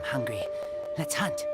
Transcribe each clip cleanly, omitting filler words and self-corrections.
I'm hungry. Let's hunt.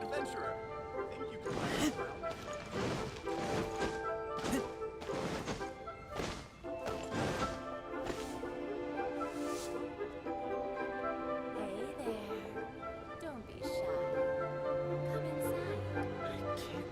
Adventurer, think you can light us around? Hey there. Don't be shy. Come inside. I can't.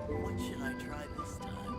What should I try this time?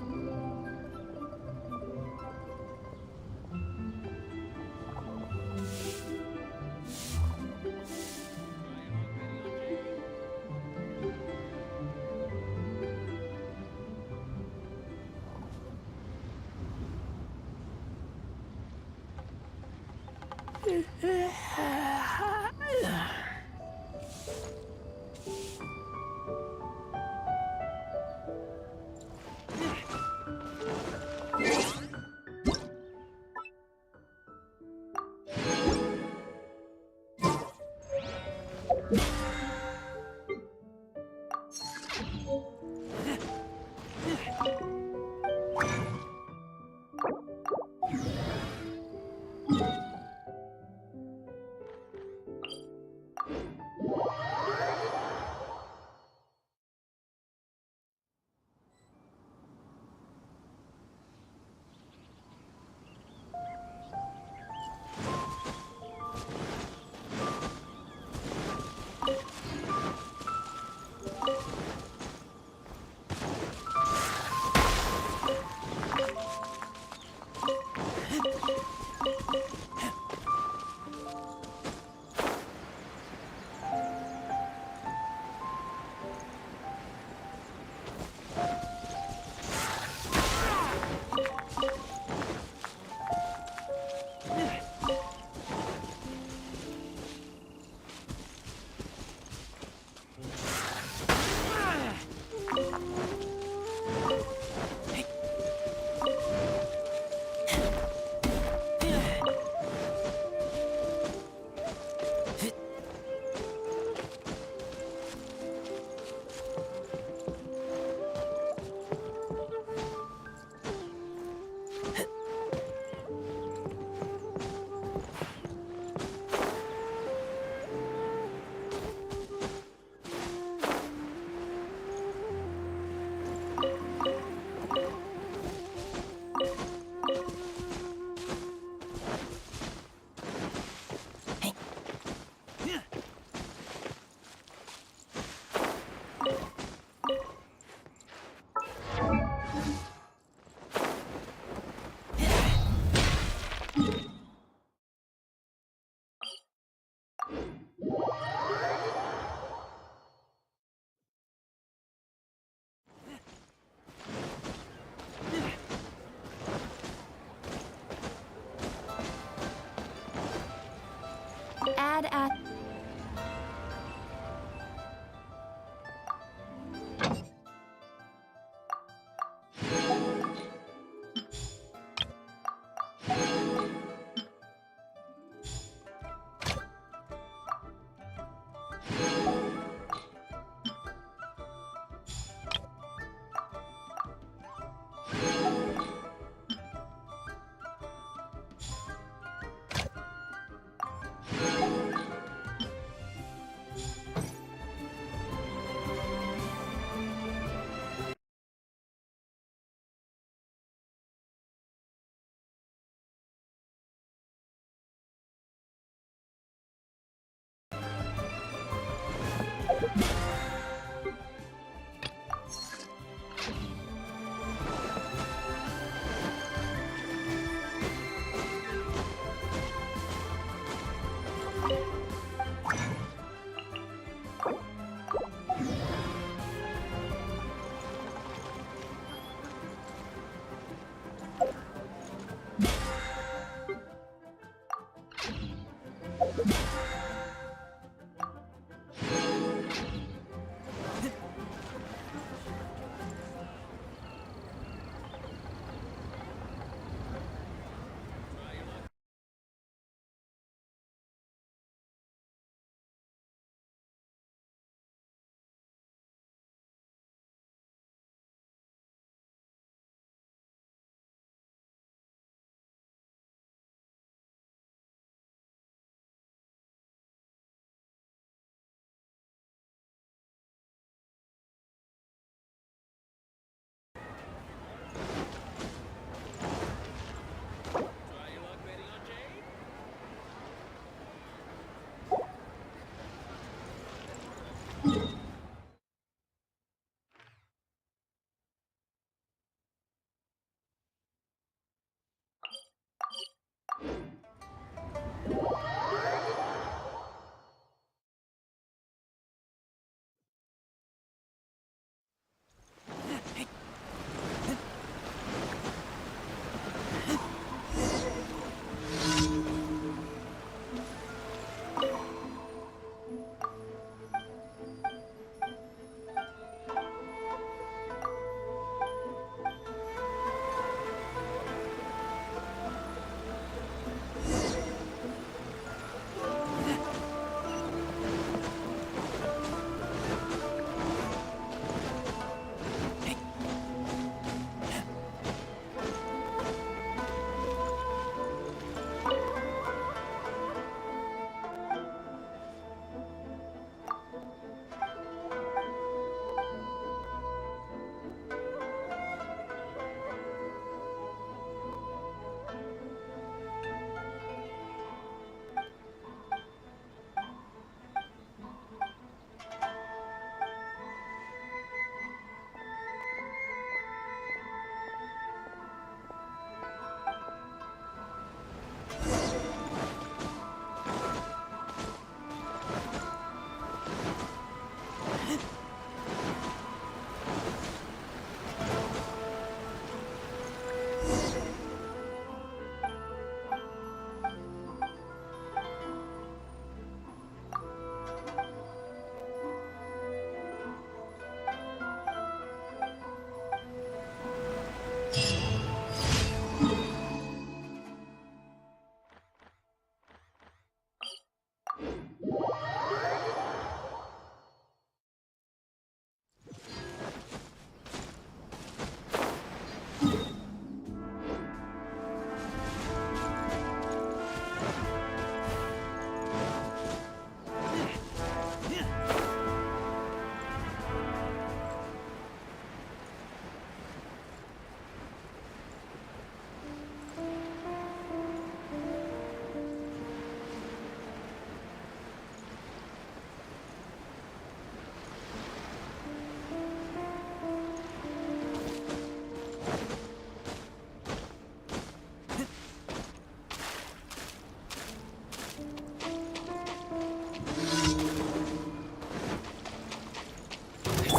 bad at...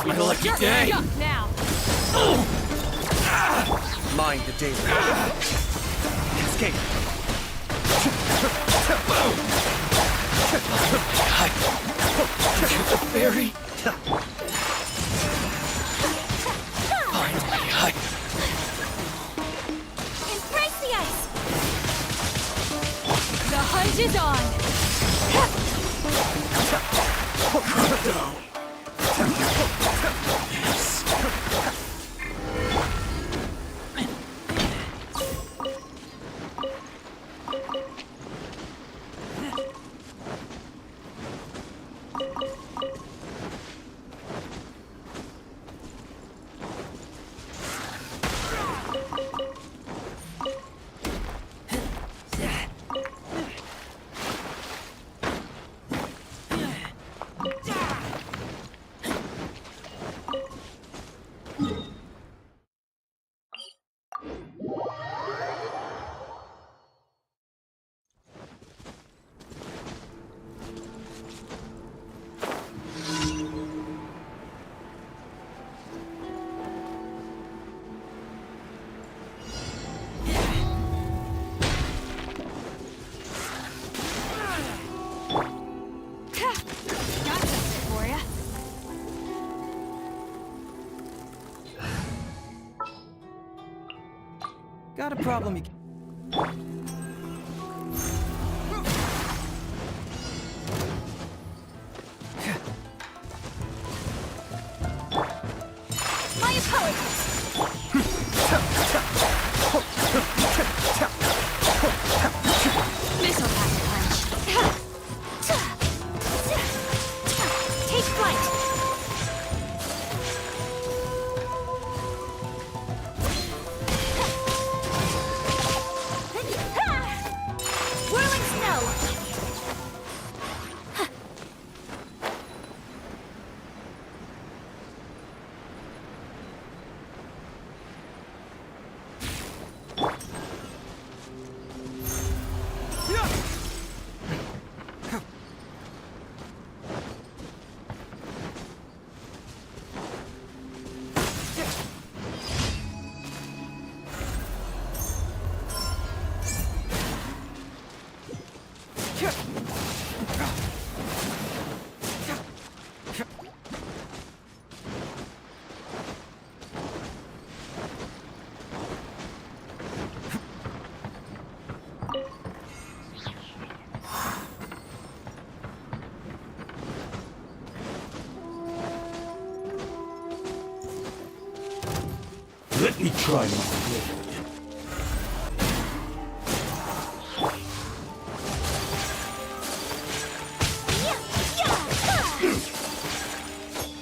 My lucky day! Now! Mind the danger. Escape. The fairy. Finally, Embrace the ice! The hunt is on! Got a problem you My apologies! Missile pack punch. Take flight! Whirling snow! let me try my blade.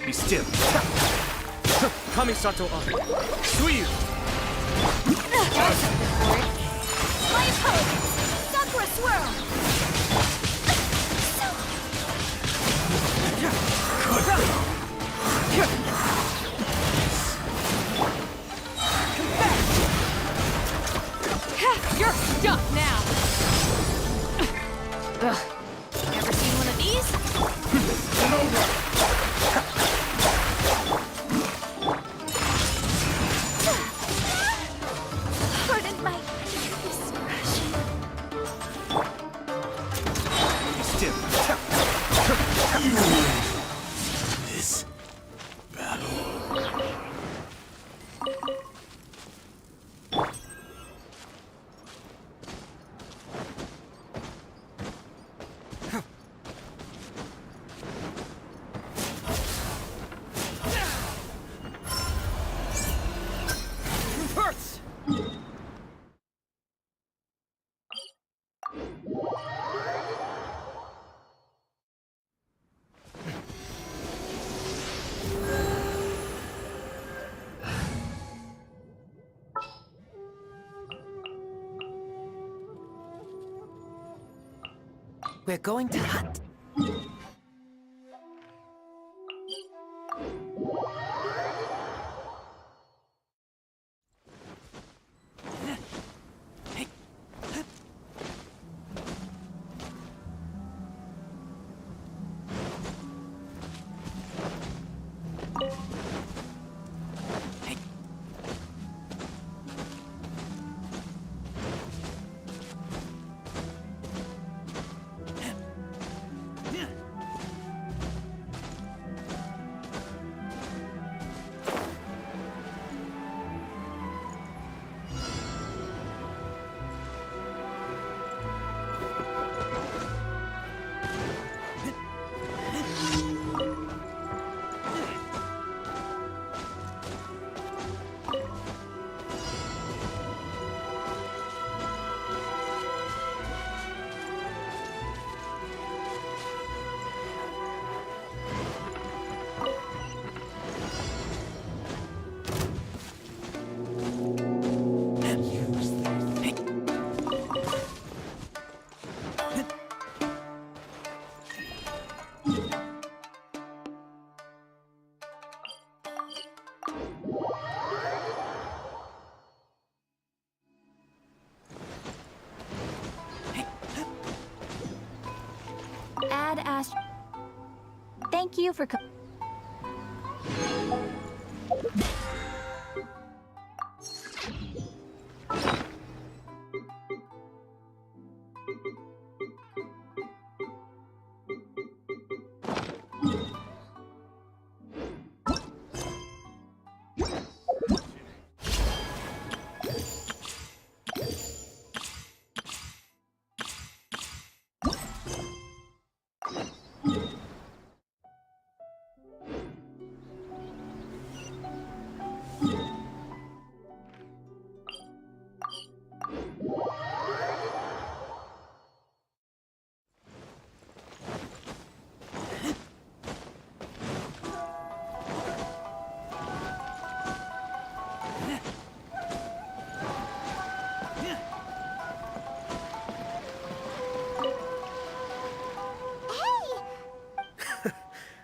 Be still. Kamisato on. Suyu. My apologies! Sakura swirl! You're stuck now! Ugh. Ever seen one of these? Pardon my indiscretion. Be still. This battle. hurts! We're going to hunt. last... Thank you for...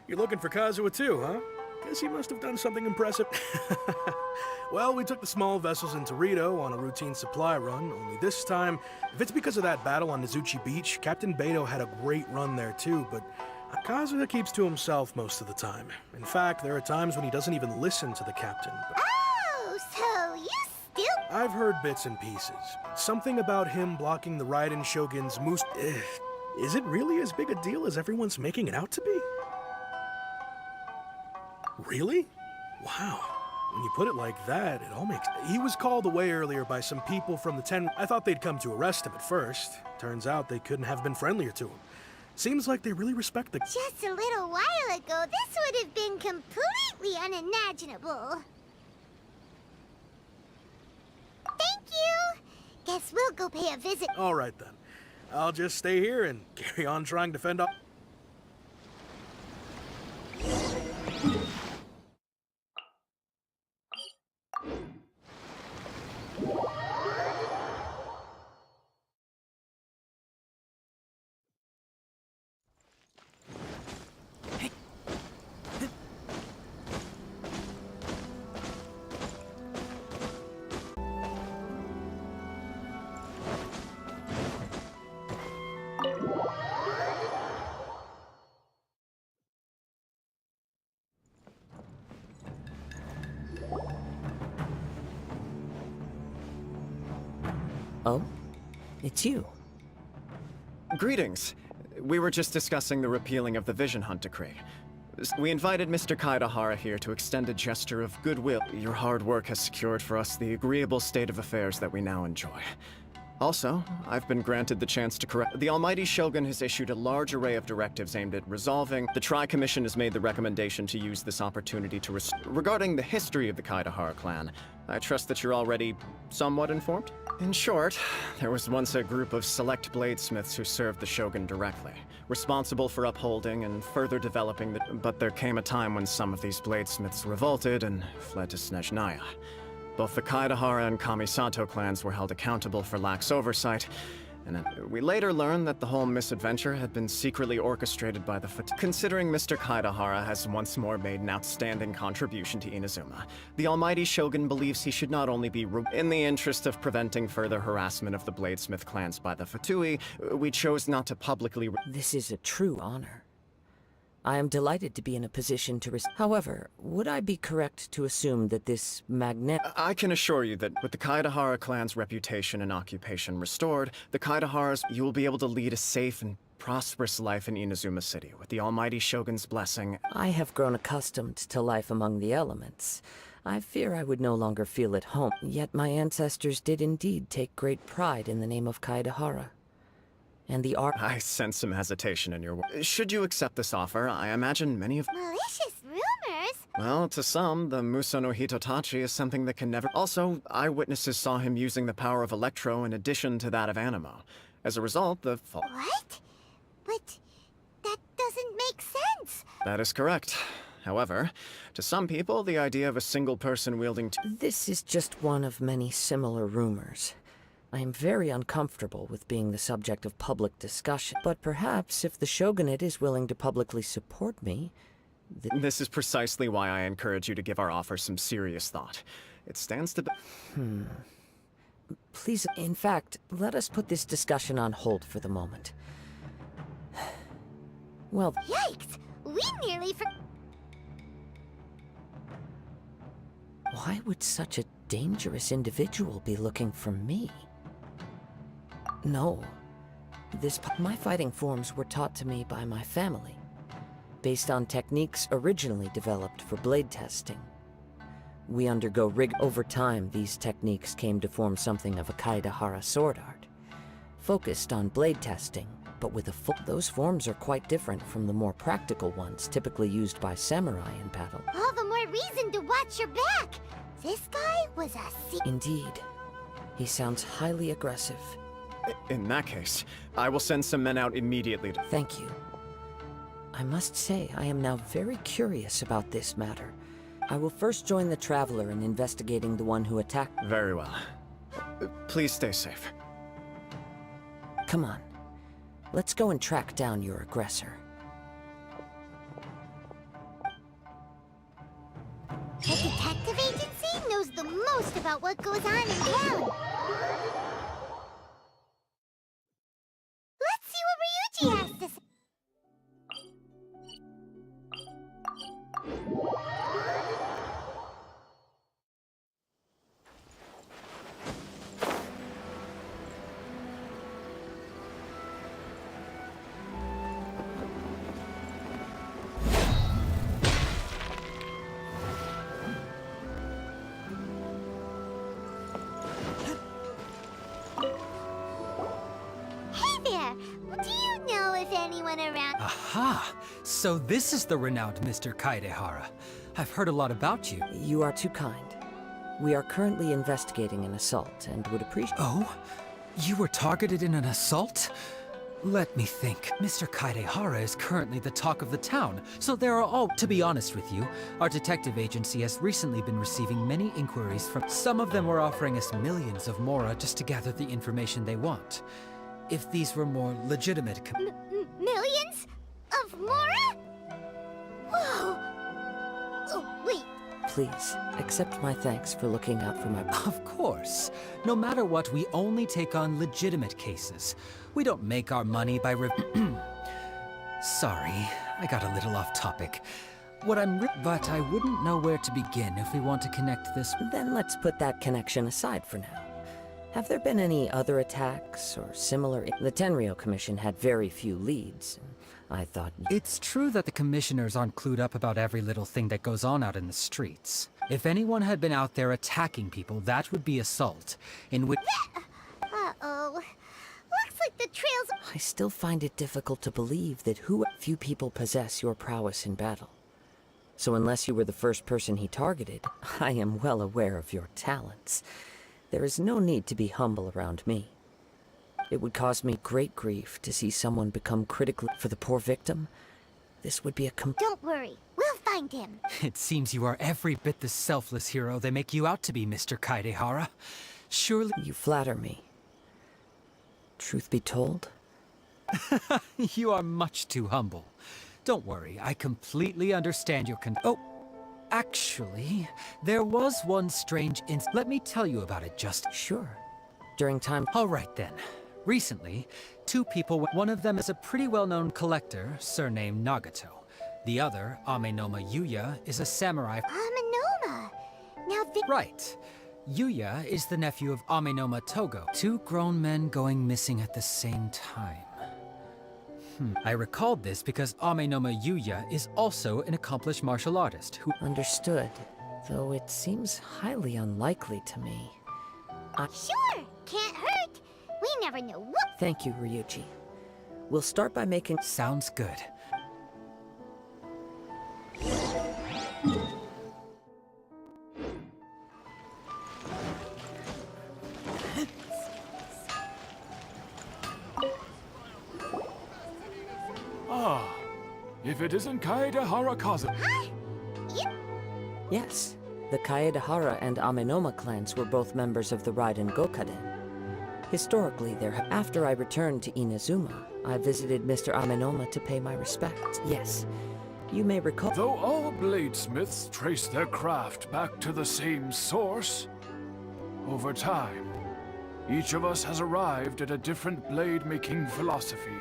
You're looking for Kazuha too, huh? Guess he must have done something impressive. Well, we took the small vessels into Rito on a routine supply run, only this time, if it's because of that battle on Nizuchi Beach, Captain Beto had a great run there too, but Kazuha keeps to himself most of the time. In fact, there are times when he doesn't even listen to the captain. Oh, so you still... I've heard bits and pieces. Something about him blocking the Raiden Shogun's moose... Is it really as big a deal as everyone's making it out to be? Really? Wow. When you put it like that, it all makes... He was called away earlier by some people from the Ten... I thought they'd come to arrest him at first. Turns out they couldn't have been friendlier to him. Seems like they really respect the... Just a little while ago, this would have been completely unimaginable. Thank you! Guess we'll go pay a visit. All right, then. I'll just stay here and carry on trying to fend off... Oh? It's you. Greetings. We were just discussing the repealing of the Vision Hunt Decree. We invited Mr. Kaidahara here to extend a gesture of goodwill. Your hard work has secured for us the agreeable state of affairs that we now enjoy. Also, I've been granted the chance to correct... The Almighty Shogun has issued a large array of directives aimed at resolving... The Tri-Commission has made the recommendation to use this opportunity to regarding the history of the Kaidahara clan, I trust that you're already somewhat informed? In short, there was once a group of select bladesmiths who served the Shogun directly, responsible for upholding and further developing the... But there came a time when some of these bladesmiths revolted and fled to Snezhnaya. Both the Kaidahara and Kamisato clans were held accountable for lax oversight, and we later learned that the whole misadventure had been secretly orchestrated by the Considering Mr. Kaidahara has once more made an outstanding contribution to Inazuma, the Almighty Shogun believes he should not only be in the interest of preventing further harassment of the Bladesmith clans by the Fatui, we chose not to publicly... This is a true honor. I am delighted to be in a position to However, would I be correct to assume that this I can assure you that with the Kaidahara clan's reputation and occupation restored, the Kaidaharas, you will be able to lead a safe and prosperous life in Inazuma City, with the Almighty Shogun's blessing. I have grown accustomed to life among the elements. I fear I would no longer feel at home, yet my ancestors did indeed take great pride in the name of Kaidahara. And the art... I sense some hesitation in your words. Should you accept this offer, I imagine many of... Malicious rumors? Well, to some, the Muso no Hitotachi is something that can never... Also, eyewitnesses saw him using the power of Electro in addition to that of Animo. As a result, the... What? But that doesn't make sense. That is correct. However, to some people, the idea of a single person wielding... This is just one of many similar rumors. I am very uncomfortable with being the subject of public discussion, but perhaps if the Shogunate is willing to publicly support me... This is precisely why I encourage you to give our offer some serious thought. It stands to... Please, in fact, let us put this discussion on hold for the moment. Well, Yikes! We nearly why would such a dangerous individual be looking for me? No. My fighting forms were taught to me by my family, based on techniques originally developed for blade testing. We undergo over time, these techniques came to form something of a Kaedahara sword art, focused on blade testing, but with those forms are quite different from the more practical ones typically used by samurai in battle. all the more reason to watch your back. This guy was a Indeed. He sounds highly aggressive. In that case, I will send some men out immediately to... Thank you. I must say, I am now very curious about this matter. I will first join the Traveler in investigating the one who attacked... Very well. Please stay safe. Come on. Let's go and track down your aggressor. The detective agency knows the most about what goes on in town. Let's see what Ryuji has to say. Hey there! Do you know if anyone around... Aha! So this is the renowned Mr. Kaedehara. I've heard a lot about you. You are too kind. We are currently investigating an assault and would appreciate... Oh? You were targeted in an assault? Let me think. Mr. Kaedehara is currently the talk of the town, so there are all... To be honest with you, our detective agency has recently been receiving many inquiries from... Some of them were offering us millions of mora just to gather the information they want. If these were more legitimate... Millions? Of Mora? Whoa! Oh, wait. Please, accept my thanks for looking out for my... Of course. No matter what, we only take on legitimate cases. We don't make our money by Sorry, I got a little off topic. But I wouldn't know where to begin if we want to connect this... Then let's put that connection aside for now. Have there been any other attacks or similar... The Tenryou Commission had very few leads. I thought... It's true that the commissioners aren't clued up about every little thing that goes on out in the streets. If anyone had been out there attacking people, that would be assault, in which... Uh-oh. Looks like the trails... I still find it difficult to believe that few people possess your prowess in battle. So unless you were the first person he targeted, I am well aware of your talents. There is no need to be humble around me. It would cause me great grief to see someone become critically... For the poor victim, this would be a Don't worry. We'll find him. It seems you are every bit the selfless hero they make you out to be, Mr. Kaedehara. Surely... You flatter me. Truth be told? You are much too humble. Don't worry, I completely understand your Oh, actually, there was one strange Let me tell you about it just... Sure. During time... All right then. Recently, two people... One of them is a pretty well-known collector, surnamed Nagato. The other, Amenoma Yuya, is a samurai... Amenoma! Now the... Right. Yuya is the nephew of Amenoma Togo. Two grown men going missing at the same time. I recalled this because Amenoma Yuya is also an accomplished martial artist who... Understood. Though it seems highly unlikely to me. Sure! Can't hurt! We never know what... Thank you, Ryuji. We'll start by making... Sounds good. Ah, if it isn't Kaedehara Kazu. Huh? Yes. The Kaedehara and Amenoma clans were both members of the Raiden Gokaden. Historically, after I returned to Inazuma, I visited Mr. Amenoma to pay my respects. Yes, you may recall... Though all bladesmiths trace their craft back to the same source, over time, each of us has arrived at a different blade-making philosophy.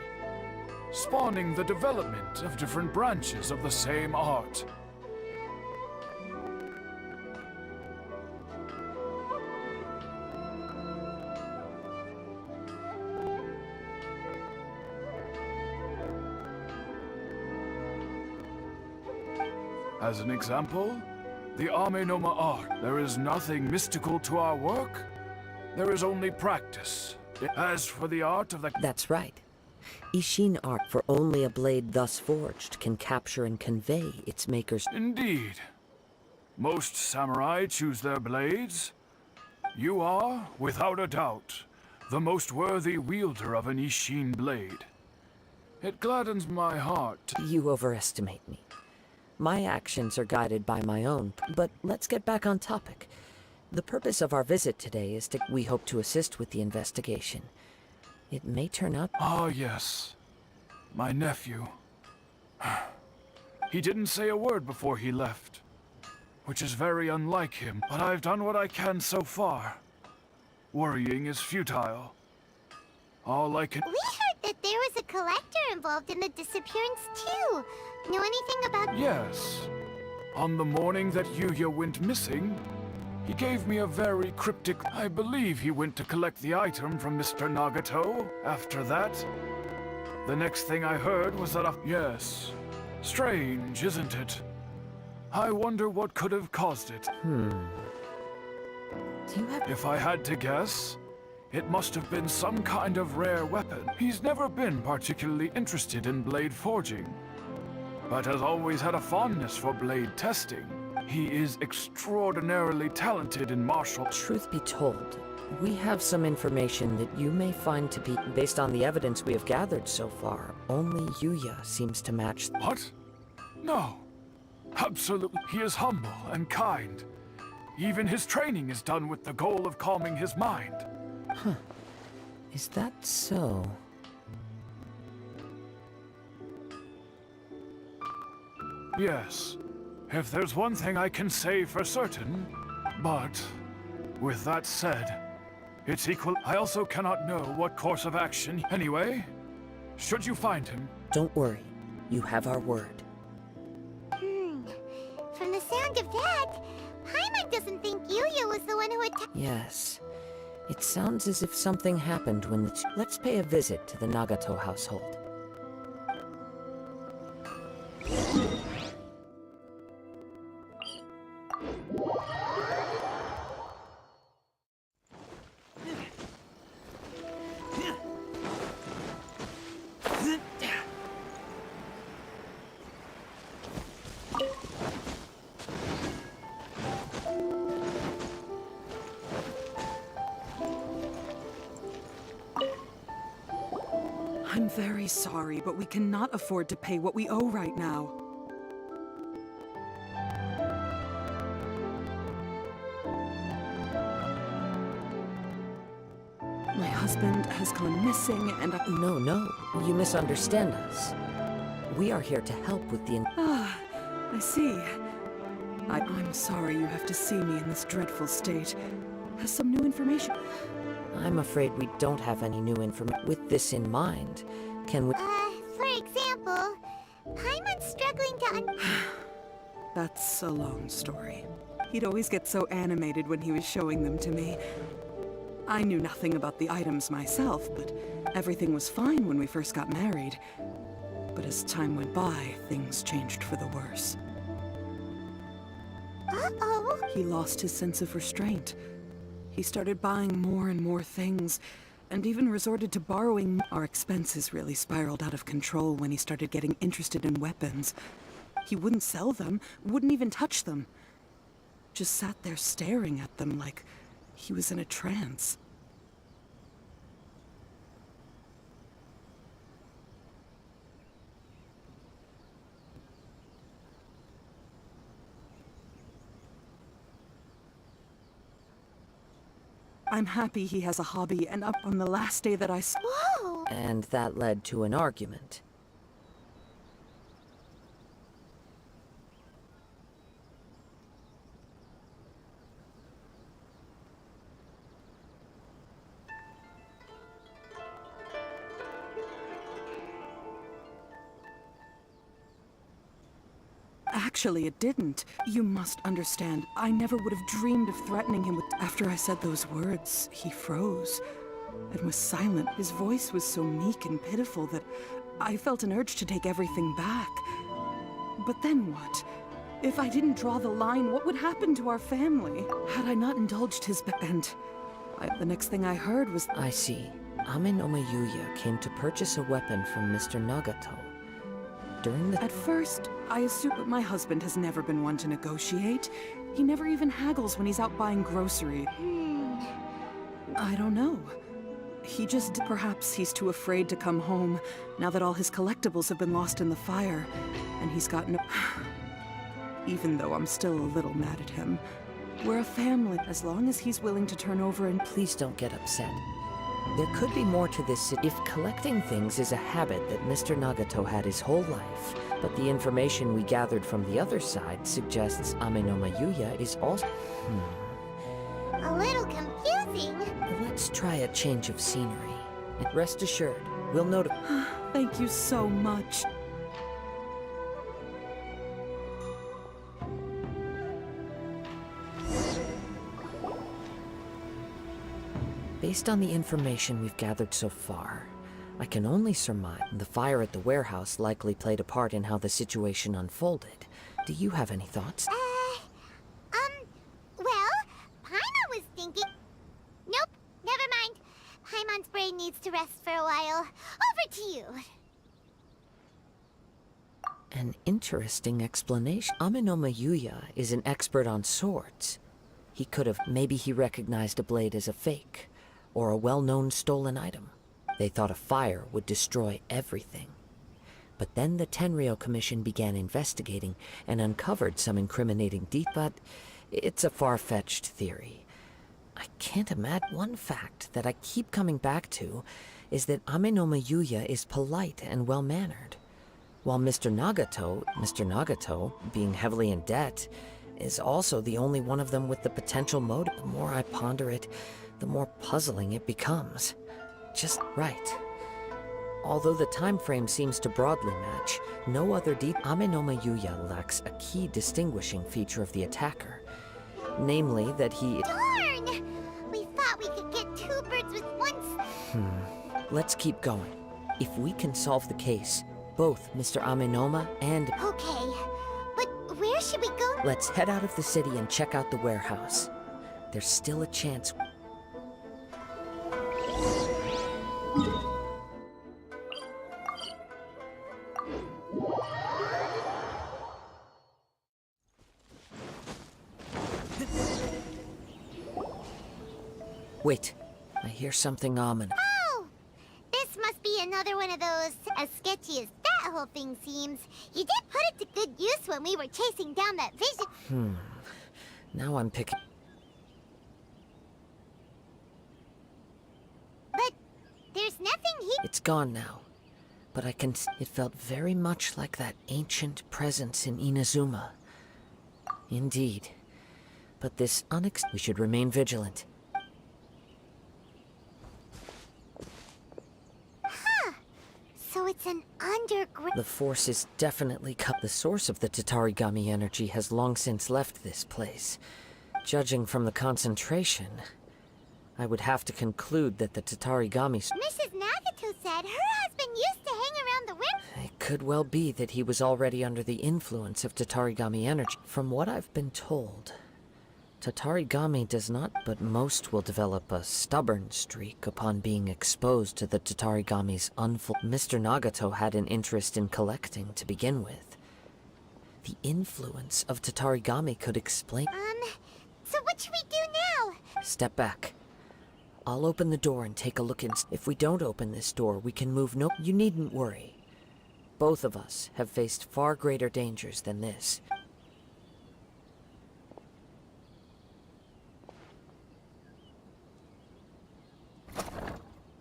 spawning the development of different branches of the same art. As an example, the Amenoma art. There is nothing mystical to our work. There is only practice. As for the art of the... That's right. Ishin art for only a blade thus forged can capture and convey its maker's... Indeed. Most samurai choose their blades. You are, without a doubt, the most worthy wielder of an Ishin blade. It gladdens my heart. You overestimate me. My actions are guided by my own, but let's get back on topic. The purpose of our visit today is to... We hope to assist with the investigation. It may turn out... Ah, yes. My nephew. He didn't say a word before he left, which is very unlike him, but I've done what I can so far. Worrying is futile. All I can... We heard that there was a collector involved in the disappearance too. Know anything about... Yes. On the morning that Yuya went missing, he gave me a very cryptic... I believe he went to collect the item from Mr. Nagato. After that, the next thing I heard was that a... Yes. Strange, isn't it? I wonder what could have caused it. Do you have... If I had to guess, it must have been some kind of rare weapon. He's never been particularly interested in blade forging, but has always had a fondness for blade testing. He is extraordinarily talented in martial... Truth be told, we have some information that you may find to be... Based on the evidence we have gathered so far, only Yuya seems to match... What? No. Absolutely. He is humble and kind. Even his training is done with the goal of calming his mind. Huh. Is that so? Yes. If there's one thing I can say for certain, but with that said, it's equal. I also cannot know what course of action. Anyway, should you find him... Don't worry. You have our word. From the sound of that, Paimon doesn't think Yuya was the one who attacked... Yes. It sounds as if something happened when the two... Let's pay a visit to the Nagato household. I'm very sorry, but we cannot afford to pay what we owe right now. My husband has gone missing, and I... No, you misunderstand us. We are here to help with the... Ah, I see. I'm sorry you have to see me in this dreadful state. Has some new information... I'm afraid we don't have any new information. With this in mind, can we... For example, Paimon's struggling to That's a long story. He'd always get so animated when he was showing them to me. I knew nothing about the items myself, but everything was fine when we first got married. But as time went by, things changed for the worse. Uh-oh. He lost his sense of restraint. He started buying more and more things, and even resorted to borrowing. Our expenses really spiraled out of control when he started getting interested in weapons. He wouldn't sell them, wouldn't even touch them. Just sat there staring at them like he was in a trance. I'm happy he has a hobby, and up on the last day that I saw... Whoa! And that led to an argument. Actually, it didn't. You must understand, I never would have dreamed of threatening him with... After I said those words, he froze and was silent. His voice was so meek and pitiful that I felt an urge to take everything back. But then what? If I didn't draw the line, what would happen to our family? Had I not indulged his the next thing I heard was... I see. Amenoma Yuya came to purchase a weapon from Mr. Nagato. During the... At first, I assumed that my husband has never been one to negotiate. He never even haggles when he's out buying groceries. I don't know. He just... Perhaps he's too afraid to come home, now that all his collectibles have been lost in the fire, and he's got no... Even though I'm still a little mad at him. We're a family, as long as he's willing to turn over and... Please don't get upset. There could be more to this if collecting things is a habit that Mr. Nagato had his whole life, but the information we gathered from the other side suggests Amenoma Yuya is also... A little confusing. Let's try a change of scenery. And rest assured, we'll notify... Thank you so much. Based on the information we've gathered so far, I can only surmise the fire at the warehouse likely played a part in how the situation unfolded. Do you have any thoughts? Well, Paimon was thinking... Nope, never mind. Paimon's brain needs to rest for a while. Over to you. An interesting explanation. Amenoma Yuya is an expert on swords. He could have... Maybe he recognized a blade as a fake, or a well-known stolen item. They thought a fire would destroy everything. But then the Tenryou Commission began investigating and uncovered some incriminating but it's a far-fetched theory. I can't imagine. One fact that I keep coming back to is that Amenoma Yuya is polite and well-mannered, while Mr. Nagato, being heavily in debt, is also the only one of them with the potential motive. The more I ponder it, the more puzzling it becomes. Just right. Although the time frame seems to broadly match, no other Amenoma Yuya lacks a key distinguishing feature of the attacker. Namely, that he... Darn! We thought we could get two birds with one... Let's keep going. If we can solve the case, both Mr. Amenoma and... Okay, but where should we go? Let's head out of the city and check out the warehouse. There's still a chance... Wait, I hear something ominous. Oh! This must be another one of those, as sketchy as that whole thing seems. You did put it to good use when we were chasing down that vision. Now I'm picking... But there's nothing here. It's gone now, but I can... It felt very much like that ancient presence in Inazuma. Indeed. But this we should remain vigilant. So it's an underground... The force is definitely cut. The source of the Tatarigami energy has long since left this place. Judging from the concentration, I would have to conclude that the Tatarigami... Mrs. Nagato said her husband used to hang around the window. It could well be that he was already under the influence of Tatarigami energy. From what I've been told, Tatarigami does not, but most will develop a stubborn streak upon being exposed to the Tatarigami's Mr. Nagato had an interest in collecting to begin with. The influence of Tatarigami could explain... So what should we do now? Step back. I'll open the door and take a look in. If we don't open this door, we can move no... You needn't worry. Both of us have faced far greater dangers than this.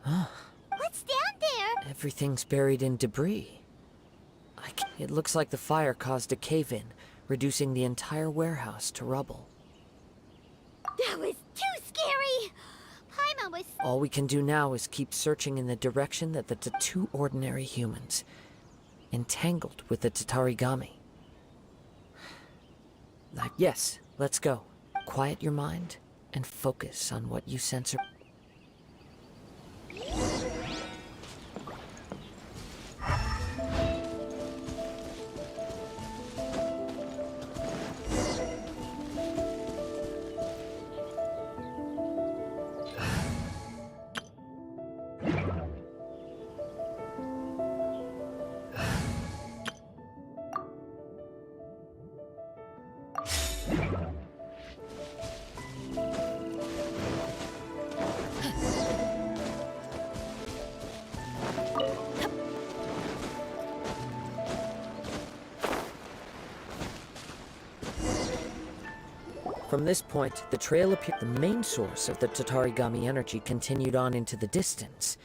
What's down there? Everything's buried in debris. It looks like the fire caused a cave-in, reducing the entire warehouse to rubble. That was too scary! Paimon was... All we can do now is keep searching in the direction that the two ordinary humans, entangled with the Tatarigami. Yes, let's go. Quiet your mind and focus on what you sense. From this point, the trail appeared. The main source of the Tatarigami energy continued on into the distance.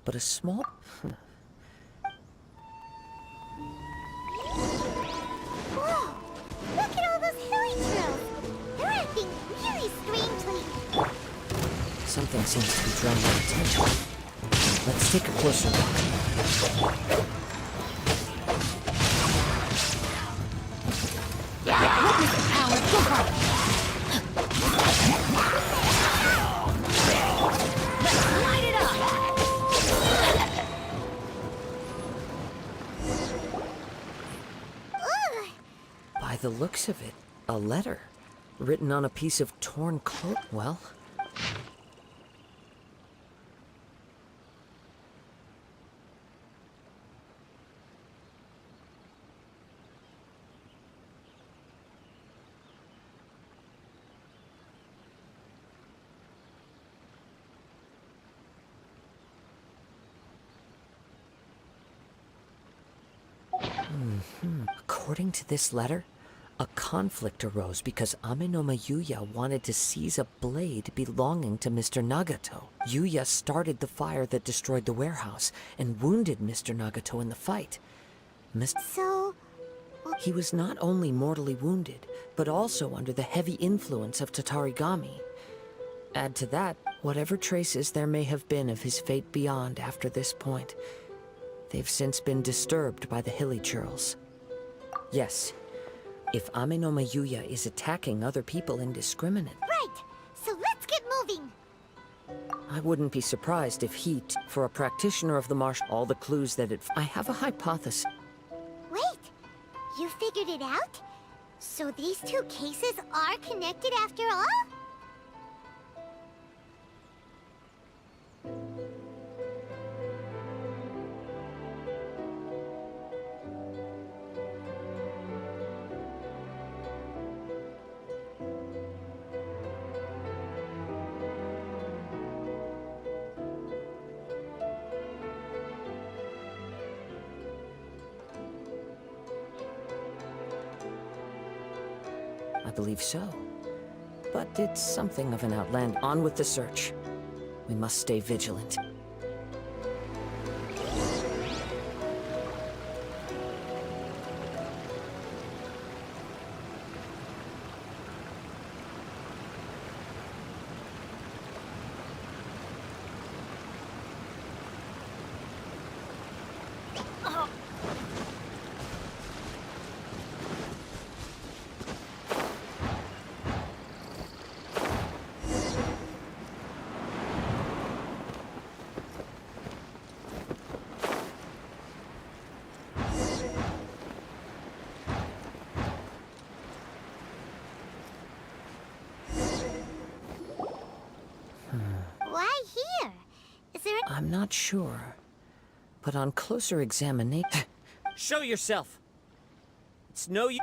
But a small... Whoa! Look at all those hilly trails! They're acting really strangely. Something seems to be drawing our attention. Let's take a closer look. By the looks of it, a letter written on a piece of torn cloth. Well, according to this letter, a conflict arose because Amenoma Yuya wanted to seize a blade belonging to Mr. Nagato. Yuya started the fire that destroyed the warehouse and wounded Mr. Nagato in the fight. So... He was not only mortally wounded, but also under the heavy influence of Tatarigami. Add to that, whatever traces there may have been of his fate beyond after this point, they've since been disturbed by the hilly churls. Yes, if Amenoma Yuya is attacking other people indiscriminately... Right! So let's get moving! I wouldn't be surprised if he, for a practitioner of the marsh, all the clues that it... I have a hypothesis. Wait! You figured it out? So these two cases are connected after all? I believe so. But it's something of an outland. On with the search. We must stay vigilant. Why here? Is there a... I'm not sure. But on closer examination... Show yourself! It's no use...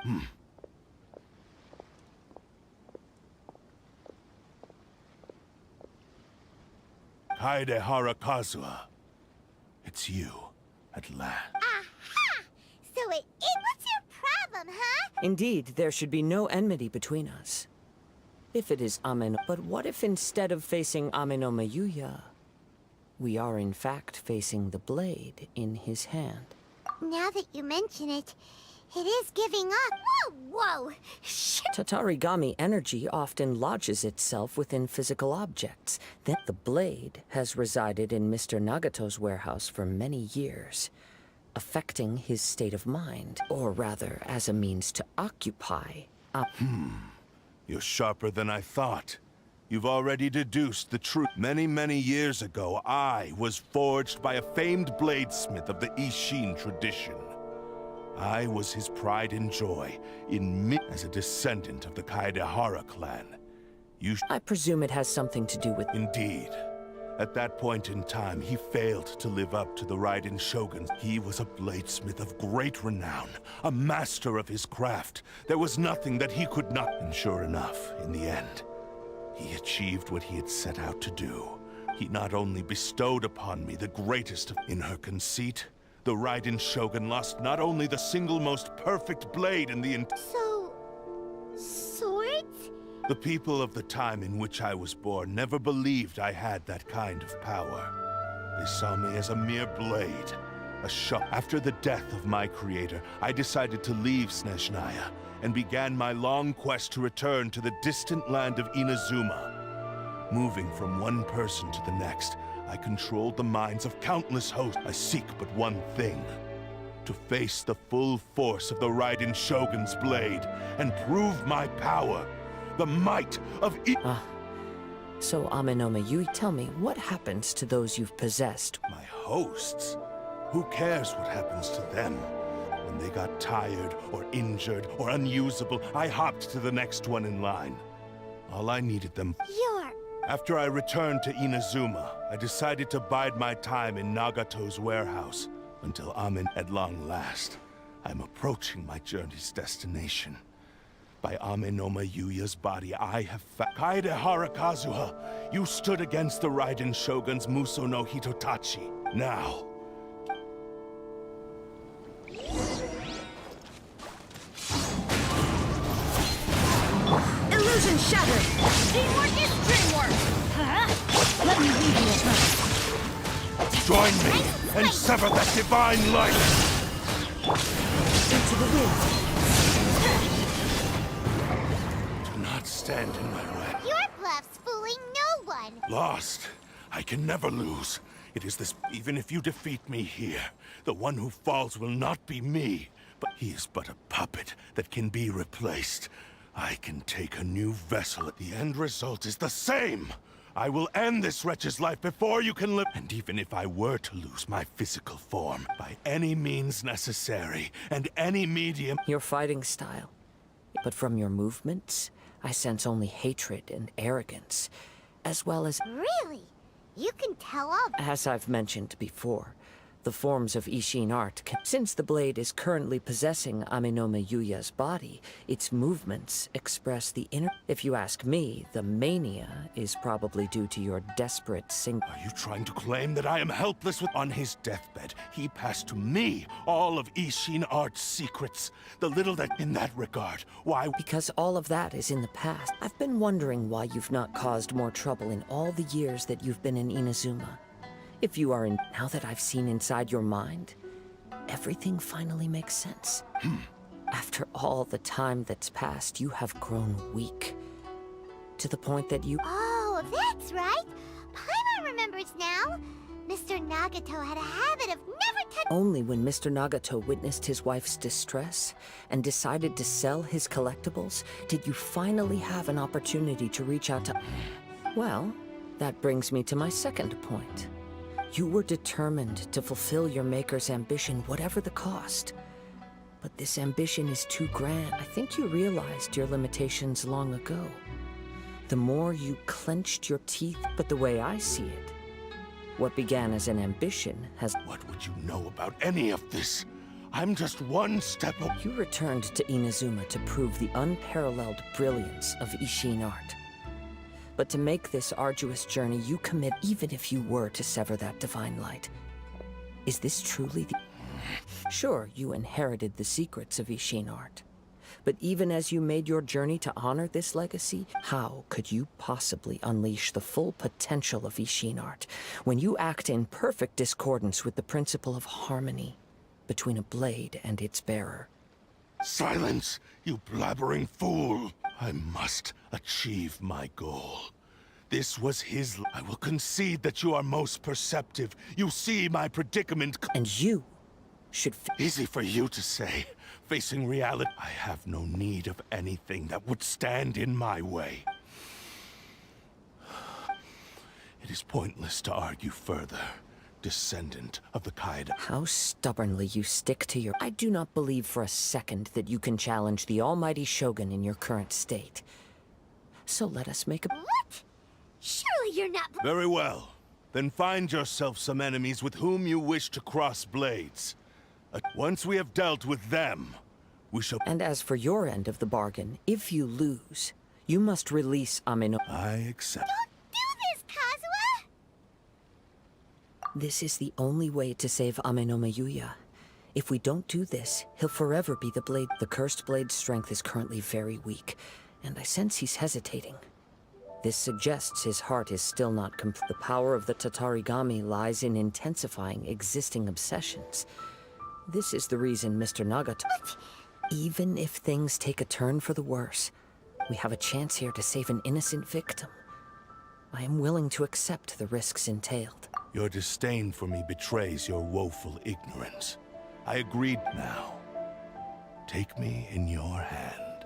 Kaedehara Kazuha. It's you, at last. Aha! So it is... What's your problem, huh? Indeed, there should be no enmity between us. If it is Amen... But what if instead of facing Amenoma Yuya, we are in fact facing the blade in his hand? Now that you mention it, it is giving up. Whoa, whoa! Shit! Tatarigami energy often lodges itself within physical objects. Then the blade has resided in Mr. Nagato's warehouse for many years, affecting his state of mind, or rather as a means to occupy You're sharper than I thought. You've already deduced the truth. Many, many years ago, I was forged by a famed bladesmith of the Ishin tradition. I was his pride and joy in me as a descendant of the Kaedehara clan. I presume it has something to do with... Indeed. At that point in time, he failed to live up to the Raiden Shogun's. He was a bladesmith of great renown, a master of his craft. There was nothing that he could not... And sure enough, in the end, he achieved what he had set out to do. He not only bestowed upon me the greatest of... In her conceit, the Raiden Shogun lost not only the single most perfect blade in the So... swords? The people of the time in which I was born never believed I had that kind of power. They saw me as a mere blade, a shot. After the death of my creator, I decided to leave Snezhnaya and began my long quest to return to the distant land of Inazuma. Moving from one person to the next, I controlled the minds of countless hosts. I seek but one thing: to face the full force of the Raiden Shogun's blade and prove my power. The might of So, Amenoma, you tell me, what happens to those you've possessed? My hosts? Who cares what happens to them? When they got tired, or injured, or unusable, I hopped to the next one in line. All I needed them... After I returned to Inazuma, I decided to bide my time in Nagato's warehouse, until at long last, I'm approaching my journey's destination. By Amenoma Yuya's body, I have Kaedehara Kazuha, you stood against the Raiden Shogun's Muso no Hitotachi. Now... Illusion shattered! Teamwork is dreamwork! Huh? Let me lead you a first. Join me and sever that divine light! Into the wind. Stand in my way. Your bluff's fooling no one. Lost. I can never lose. It is this... Even if you defeat me here, the one who falls will not be me. But he is but a puppet that can be replaced. I can take a new vessel. The end result is the same. I will end this wretch's life before you can live. And even if I were to lose my physical form, by any means necessary, and any medium... Your fighting style. But from your movements, I sense only hatred and arrogance, as well as... Really? You can tell all... As I've mentioned before, the forms of Ishin art Since the blade is currently possessing Amenoma Yuya's body, its movements express the inner... If you ask me, the mania is probably due to your desperate Are you trying to claim that I am helpless with... On his deathbed, he passed to me all of Ishin art's secrets. The little that... In that regard, why... Because all of that is in the past. I've been wondering why you've not caused more trouble in all the years that you've been in Inazuma. If you are in... Now that I've seen inside your mind, everything finally makes sense. After all the time that's passed, you have grown weak. To the point that you... Oh, that's right. Paimon remembers now. Mr. Nagato had a habit of never touching... Only when Mr. Nagato witnessed his wife's distress and decided to sell his collectibles, did you finally have an opportunity to reach out to... Well, that brings me to my second point. You were determined to fulfill your maker's ambition, whatever the cost. But this ambition is too grand. I think you realized your limitations long ago. The more you clenched your teeth, but the way I see it, what began as an ambition has... What would you know about any of this? I'm just one step away. You returned to Inazuma to prove the unparalleled brilliance of Ishin art. But to make this arduous journey, you commit even if you were to sever that divine light. Is this truly the... Sure, you inherited the secrets of Ishin art. But even as you made your journey to honor this legacy, how could you possibly unleash the full potential of Ishin art when you act in perfect discordance with the principle of harmony between a blade and its bearer? Silence, you blabbering fool! I must achieve my goal. This was his... I will concede that you are most perceptive. You see my predicament... And you should Easy for you to say. Facing reality, I have no need of anything that would stand in my way. It is pointless to argue further, descendant of the Kaida. How stubbornly you stick to your... I do not believe for a second that you can challenge the almighty Shogun in your current state. So let us make a... What? Surely you're not... Very well. Then find yourself some enemies with whom you wish to cross blades. Once we have dealt with them, we shall... And as for your end of the bargain, if you lose, you must release Amino... I accept. Do this, Kazuha! This is the only way to save Amenoma Yuya. If we don't do this, he'll forever be the blade. The cursed blade's strength is currently very weak, and I sense he's hesitating. This suggests his heart is still not complete. The power of the Tatarigami lies in intensifying existing obsessions. This is the reason Mr. Nagato... Even if things take a turn for the worse, we have a chance here to save an innocent victim. I am willing to accept the risks entailed. Your disdain for me betrays your woeful ignorance. I agreed now. Take me in your hand.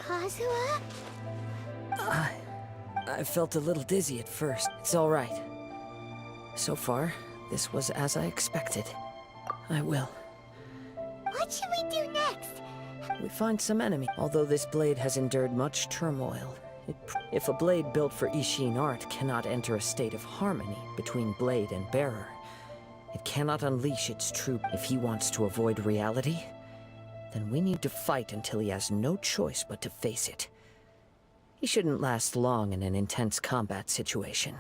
Kazuha? I felt a little dizzy at first. It's all right. So far, this was as I expected. I will. What should we do next? We find some enemy. Although this blade has endured much turmoil, if a blade built for Ishin art cannot enter a state of harmony between blade and bearer, it cannot unleash its true... If he wants to avoid reality, then we need to fight until he has no choice but to face it. He shouldn't last long in an intense combat situation.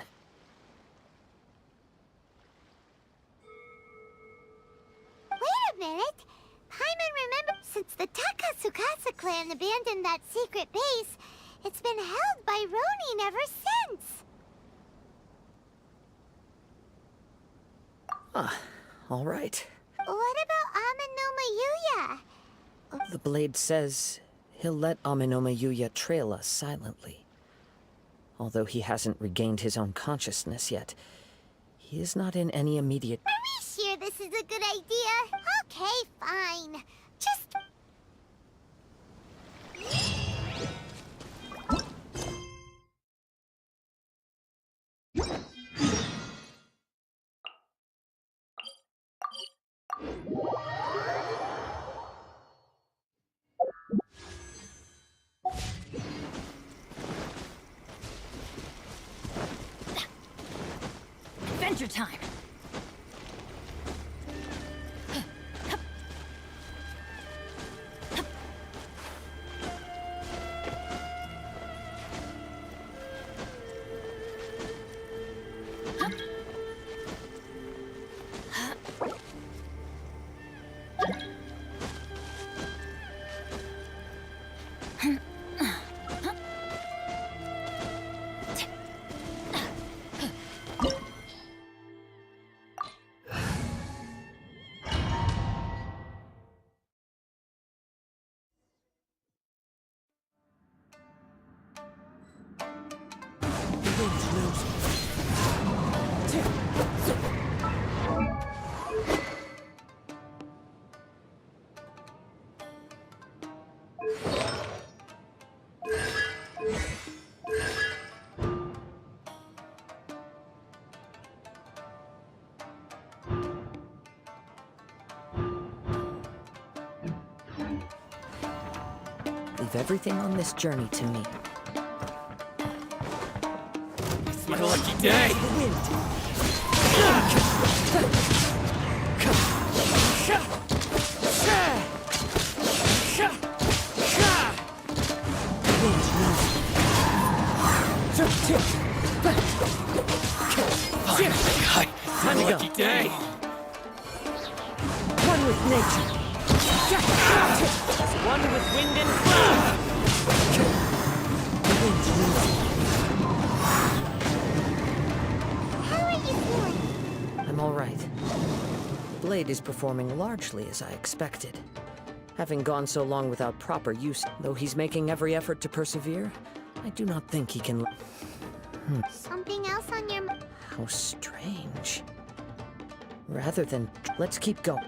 Wait a minute! Paimon remembered since the Takasukasa clan abandoned that secret base, it's been held by Ronin ever since! Ah, all right. What about Amenoma Yuya? The blade says he'll let Amenoma Yuya trail us silently. Although he hasn't regained his own consciousness yet, he is not in any immediate... Are we sure this is a good idea? Okay, fine. Just... Adventure time! Leave everything on this journey to me. It's my lucky day! Time to go. Lucky day! One with nature. One with wind and cloud. The wind's moving. How are you doing? I'm all right. blade is performing largely as I expected. Having gone so long without proper use, though he's making every effort to persevere, I do not think he can... Something else on your... How strange. Rather than... Let's keep going.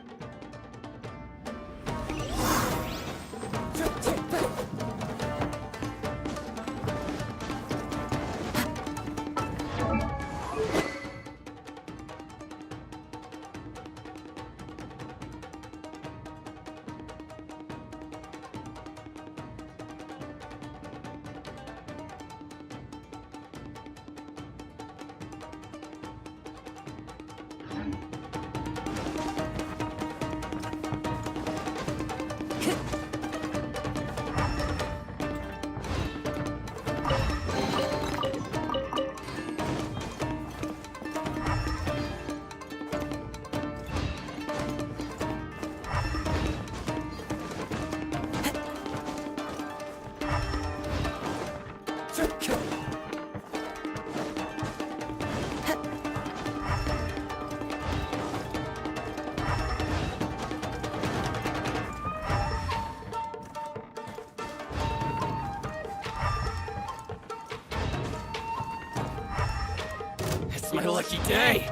It's my lucky day.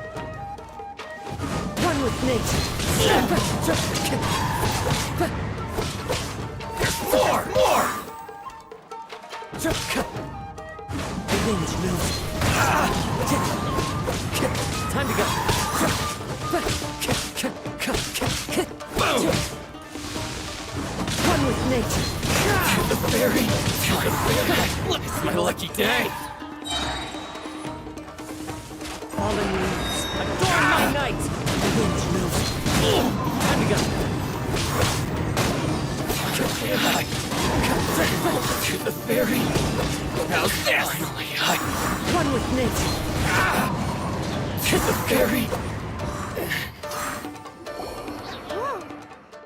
One with nature. More! The wind knows. Time to go. Boom! One with nature. The fairy! It's my lucky day. Fallen leaves. Adorn my night. The wind knows. Time to go. To the fairy. How's this? Finally, One with nature. to the fairy. Whoa.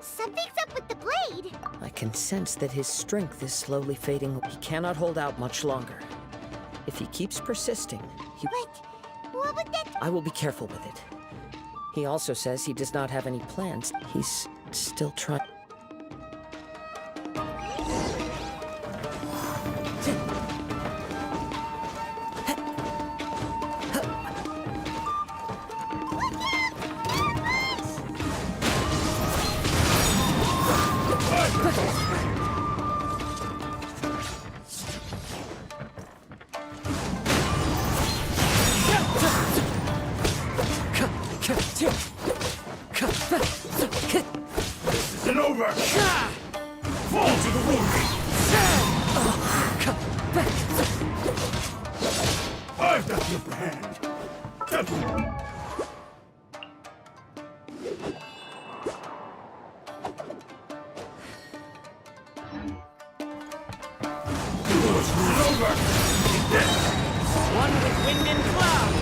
Something's up with the blade. I can sense that his strength is slowly fading. He cannot hold out much longer. If he keeps persisting, But what would that... I will be careful with it. He also says he does not have any plans. He's still trying. Isn't over! Fall to the wind. I've got the upper hand. One with wind and cloud.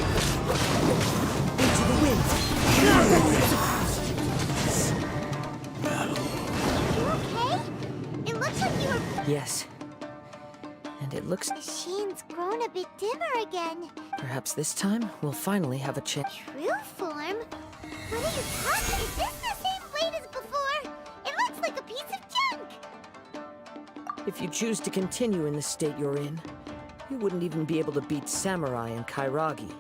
Into the wind. Okay? It looks like you were... Yes. And it looks... The sheen's grown a bit dimmer again. Perhaps this time we'll finally have a chance. True form? What are you talking? Is this the same blade as before? It looks like a piece of junk! If you choose to continue in the state you're in, you wouldn't even be able to beat Samurai and Kairagi.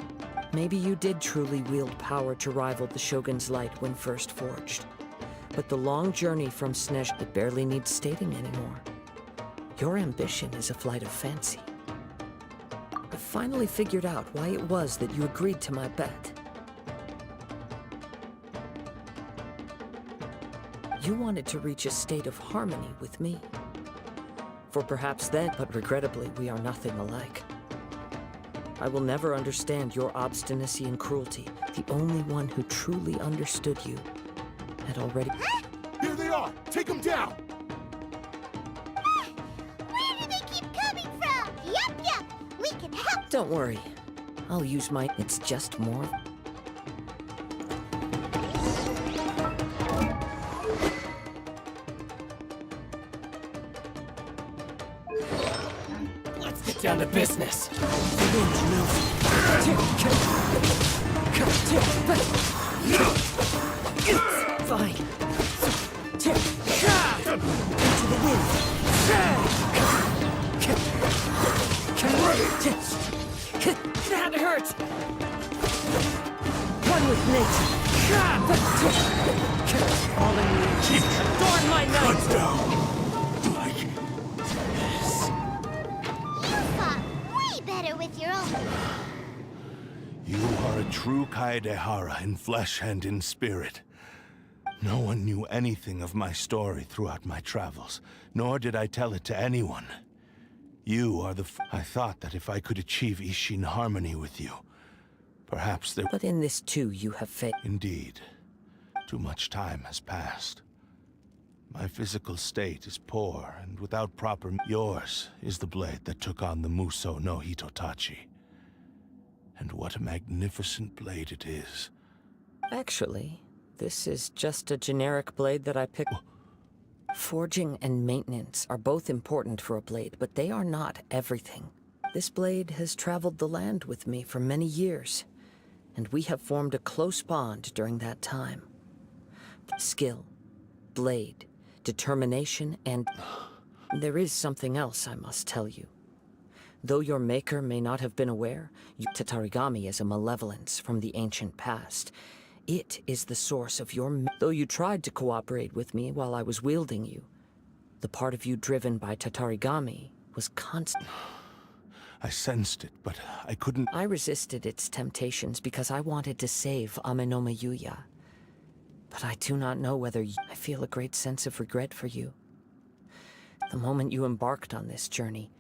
Maybe you did truly wield power to rival the Shogun's light when first forged. But the long journey from Snesh, it barely needs stating anymore. Your ambition is a flight of fancy. I finally figured out why it was that you agreed to my bet. You wanted to reach a state of harmony with me. For perhaps then, but regrettably, we are nothing alike. I will never understand your obstinacy and cruelty. The only one who truly understood you had already... Here they are! Take them down! Where do they keep coming from? Yup! We can help! Don't worry. I'll use my... It's just more... Let's get down to business. The wind knows. hurt! One with nature. Fallen leaves adorn my night! You fought way better with your own. You are a true Kaedehara in flesh and in spirit. No one knew anything of my story throughout my travels, nor did I tell it to anyone. You are the I thought that if I could achieve Ishin harmony with you, perhaps there— But in this too you have failed. Indeed. Too much time has passed. My physical state is poor, and without proper— Yours is the blade that took on the Muso no Hitotachi. And what a magnificent blade it is. Actually, this is just a generic blade that I picked. Forging and maintenance are both important for a blade, but they are not everything. This blade has traveled the land with me for many years, and we have formed a close bond during that time. Skill, blade, determination, and there is something else I must tell you. Though your maker may not have been aware, Tatarigami is a malevolence from the ancient past. It is the source of your— Though you tried to cooperate with me while I was wielding you, the part of you driven by Tatarigami was constant. I sensed it, but I couldn't— I resisted its temptations because I wanted to save Amenoma Yuya. But I do not know whether I feel a great sense of regret for you. The moment you embarked on this journey,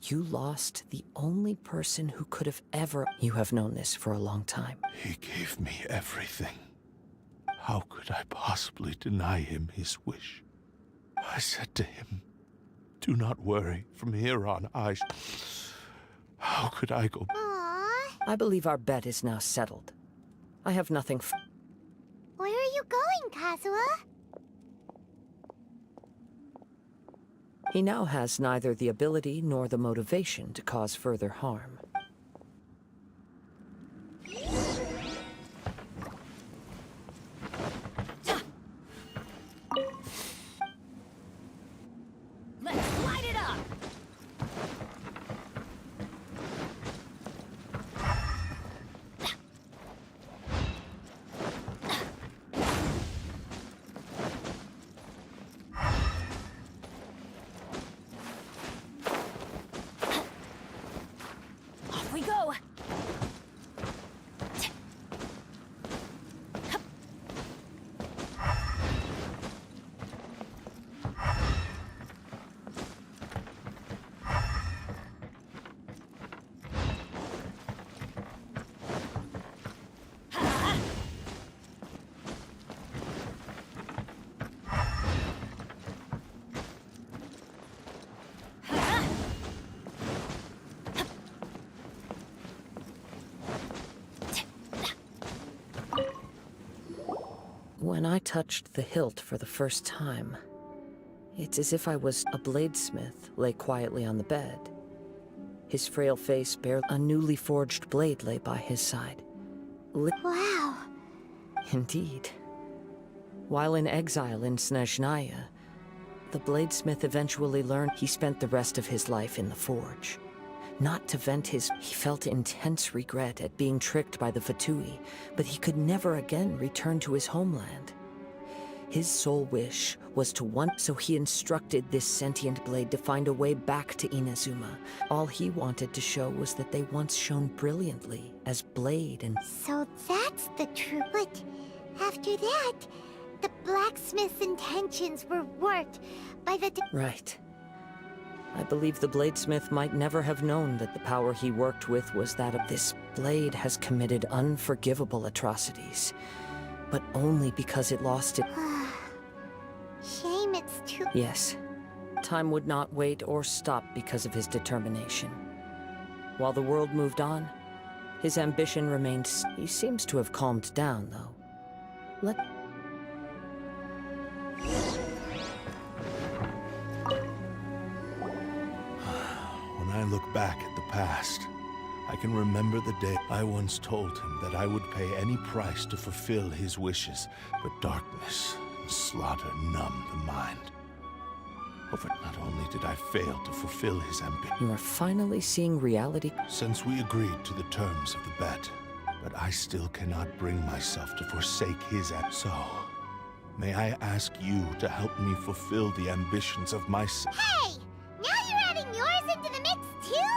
you lost the only person who could have ever— You have known this for a long time. He gave me everything. How could I possibly deny him his wish? I said to him, "Do not worry, from here on How could I go— Aww. I believe our bet is now settled. I have nothing Where are you going, Kazuha? He now has neither the ability nor the motivation to cause further harm. Let's light it up! Off we go! When I touched the hilt for the first time, it's as if I was— A bladesmith lay quietly on the bed. His frail face bare— A newly forged blade lay by his side. Wow. Indeed. While in exile in Snezhnaya, the bladesmith eventually learned he spent the rest of his life in the forge. Not to vent his— He felt intense regret at being tricked by the Fatui, but he could never again return to his homeland. His sole wish was to so he instructed this sentient blade to find a way back to Inazuma. All he wanted to show was that they once shone brilliantly as blade and— So that's the truth. But after that, the blacksmith's intentions were worked by the— Right. I believe the bladesmith might never have known that the power he worked with was that of— This blade has committed unforgivable atrocities, but only because it lost it— Shame it's too— Yes. Time would not wait or stop because of his determination. While the world moved on, his ambition remained— He seems to have calmed down, though. Let— When I look back at the past, I can remember the day I once told him that I would pay any price to fulfill his wishes, but darkness and slaughter numbed the mind. But not only did I fail to fulfill his ambition, You are finally seeing reality. since we agreed to the terms of the bet, but I still cannot bring myself to forsake his So, may I ask you to help me fulfill the ambitions of my Hey! Now you're adding yours into the mix, too?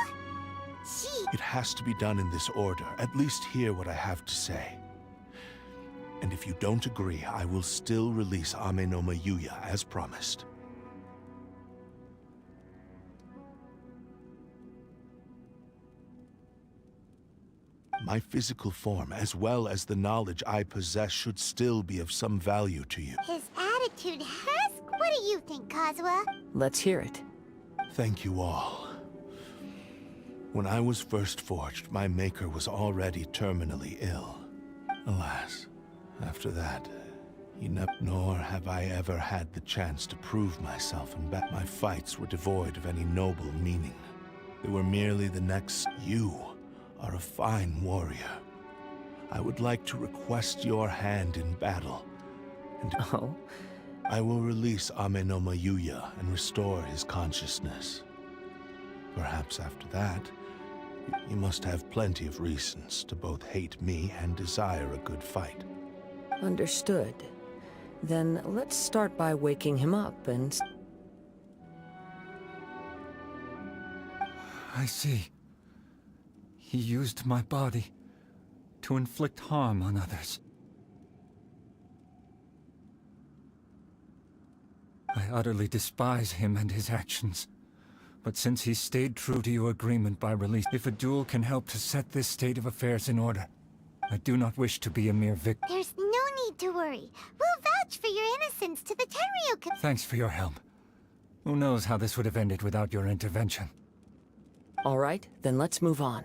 Gee, It has to be done in this order. At least hear what I have to say. And if you don't agree, I will still release Ame no Mayuya as promised. My physical form, as well as the knowledge I possess, should still be of some value to you. his attitude has... What do you think, Kazuha? Let's hear it. Thank you all. When I was first forged, my maker was already terminally ill. Alas, after that, nor have I ever had the chance to prove myself, and my fights were devoid of any noble meaning. They were merely the next. You are a fine warrior. I would like to request your hand in battle, and Oh? I will release Ame no Mayuya and restore his consciousness. Perhaps after that, you must have plenty of reasons to both hate me and desire a good fight. Understood. Then let's start by waking him up and... I see. He used my body to inflict harm on others. I utterly despise him and his actions. But since he stayed true to your agreement by release, if a duel can help to set this state of affairs in order, I do not wish to be a mere victim. There's no need to worry. We'll vouch for your innocence to the Tenryuka. Thanks for your help. Who knows how this would have ended without your intervention? All right, then let's move on.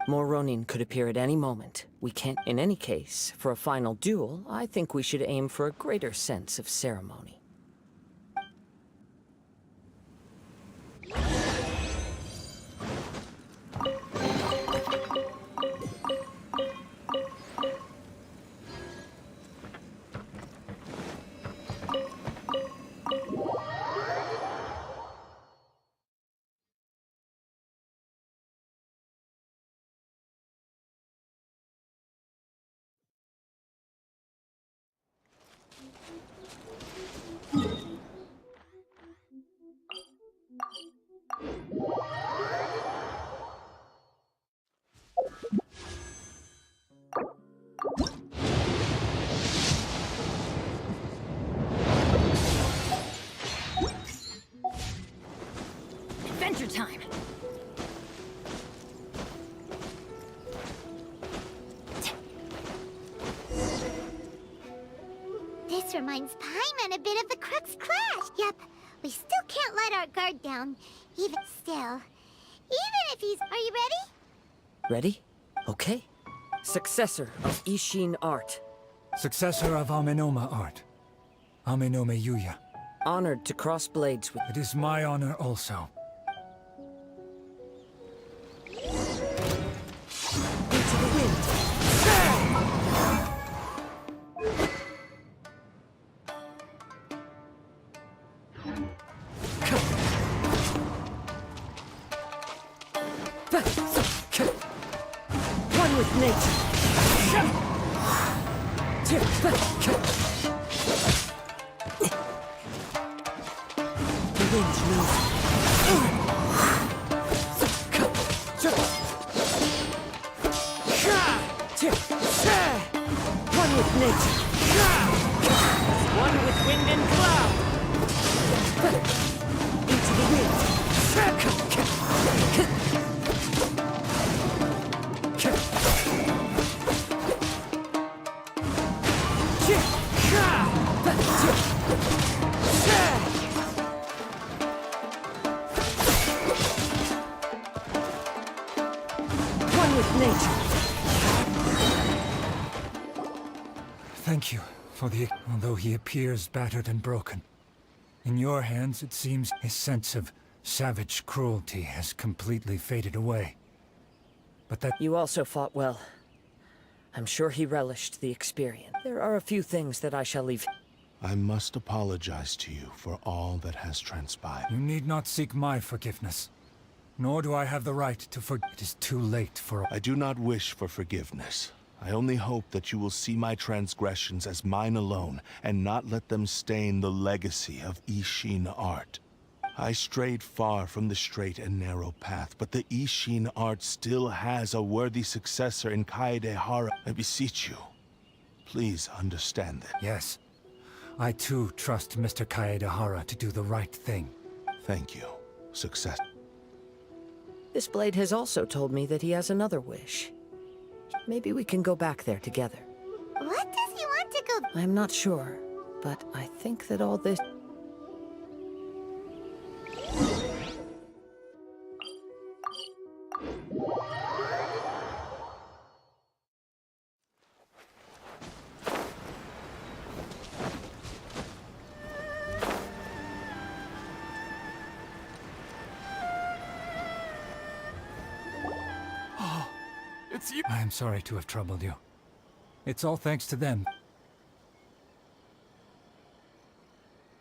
More Ronin could appear at any moment. We can't... In any case, for a final duel, I think we should aim for a greater sense of ceremony. Adventure time! This reminds Paimon a bit of the Crux Clash. Yep, we still can't let our guard down. Even if he's... Are you ready? Ready? Okay. Successor of Ishin art. Successor of Amenoma art. Amenome Yuya. Honored to cross blades with... It is my honor also. Into the wind. One with nature. The winds move. One with nature. One with wind and cloud. Into the wind. One with nature. Thank you for the... Although he appears battered and broken. In your hands, it seems his sense of savage cruelty has completely faded away. But that... You also fought well. I'm sure he relished the experience. There are a few things that I shall leave. I must apologize to you for all that has transpired. You need not seek my forgiveness. Nor do I have the right to It is too late for... I do not wish for forgiveness. I only hope that you will see my transgressions as mine alone, and not let them stain the legacy of Ishin art. I strayed far from the straight and narrow path, but the Ishin art still has a worthy successor in Kaedehara. I beseech you, please understand that. Yes. I too trust Mr. Kaedehara to do the right thing. Thank you. Success. This blade has also told me that he has another wish. Maybe we can go back there together. What does he want to go? I'm not sure, but I think that all this... It's you. I am sorry to have troubled you. It's all thanks to them.